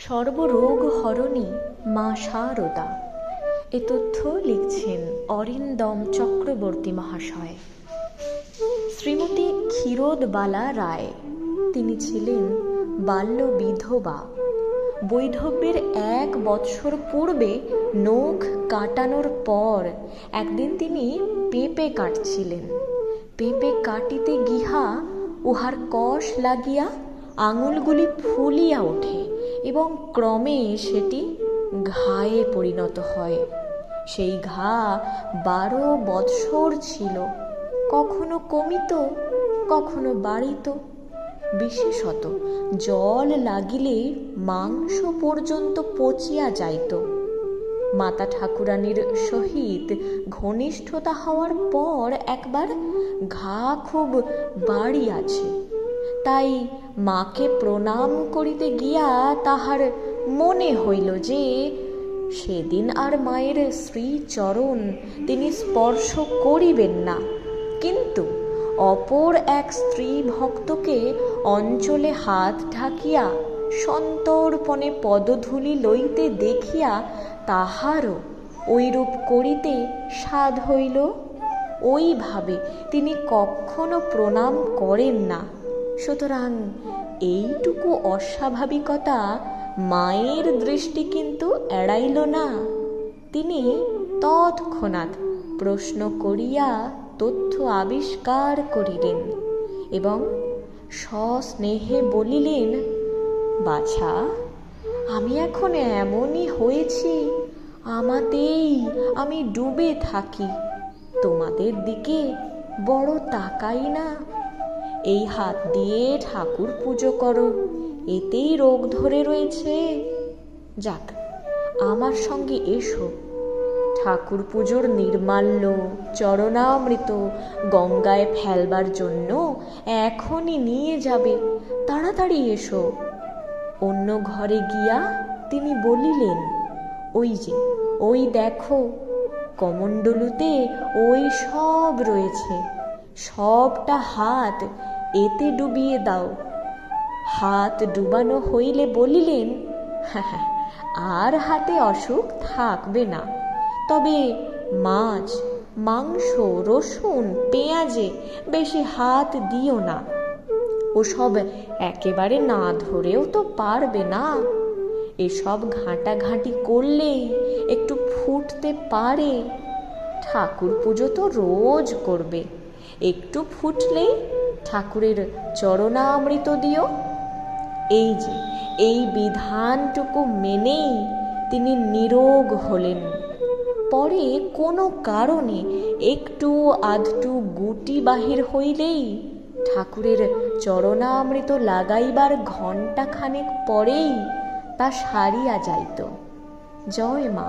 সর্বরোগ হরণী মা শারদা। এ তথ্য লিখছেন অরিন্দম চক্রবর্তী মহাশয়। শ্রীমতী ক্ষীরোদবালা রায়, তিনি ছিলেন বাল্য বিধবা। বৈধব্যের 1 বৎসর পূর্বে নখ কাটানোর পর একদিন তিনি পেঁপে কাটছিলেন। পেঁপে কাটিতে গিয়া উহার কষ লাগিয়া আঙুলগুলি ফুলিয়া ওঠে এবং ক্রমে সেটি ঘায়ে পরিণত হয়। সেই ঘা 12 বৎসর ছিল, কখনো কমিত, কখনো বাড়িত। বিশেষত জল লাগিলে মাংস পর্যন্ত পচিয়া যাইত। মাতা ঠাকুরানীর সহিত ঘনিষ্ঠতা হওয়ার পর একবার ঘা খুব বাড়িয়াছে, তাই মাকে প্রণাম করিতে গিয়া তাহার মনে হইল যে সেদিন আর মায়ের শ্রীচরণ তিনি স্পর্শ করিবেন না। কিন্তু অপর এক স্ত্রী ভক্তকে অঞ্চলে হাত ঢাকিয়া সন্তর্পণে পদধূলি লইতে দেখিয়া তাহারও ঐরূপ করিতে সাধ হইল। ওইভাবে তিনি কখনো প্রণাম করেন না। সুতরাং এইটুকু অস্বাভাবিকতা মায়ের দৃষ্টি কিন্তু এড়াইল না। তিনি তৎক্ষণাৎ প্রশ্ন করিয়া তথ্য আবিষ্কার করিলেন এবং সস্নেহে বলিলেন, বাছা, আমি এখন এমনই হয়েছি, আমাতেই আমি ডুবে থাকি, তোমাদের দিকে বড় তাকাই না। এই হাত দিয়ে ঠাকুর পুজো করো, এতেই রোগ ধরে রয়েছে। যাক, আমার সঙ্গে এসো, ঠাকুর পুজোর নির্মাল্য চরণামৃত গঙ্গায় ফেলবার জন্য এখনই নিয়ে যাবে, তাড়াতাড়ি এসো। অন্য ঘরে গিয়া তিনি বলিলেন, ওই যে, ওই দেখো, কমণ্ডলুতে ওই সব রয়েছে, সবটা হাত এতে ডুবিয়ে দাও। হাত ডুবানো হইলে বলিলেন, আর হাতে অসুখ থাকবে না, তবে মাছ, মাংস, রসুন, পেঁয়াজে বেশি হাত দিও না। ওসব একেবারে না ধরেও তো পারবে না। এসব ঘাঁটাঘাঁটি করলেই একটু ফুটতে পারে। ঠাকুর পুজো তো রোজ করবে, একটু ফুটলেই ঠাকুরের চরণামৃত দিও। এই যে, এই বিধানটুকু মেনেই তিনি নিরোগ হলেন। পরে কোনো কারণে একটু আধটু গুটি বাহির হইলেই ঠাকুরের চরণামৃত লাগাইবার ঘণ্টাখানেক পরেই তা সারিয়া যাইত। জয় মা।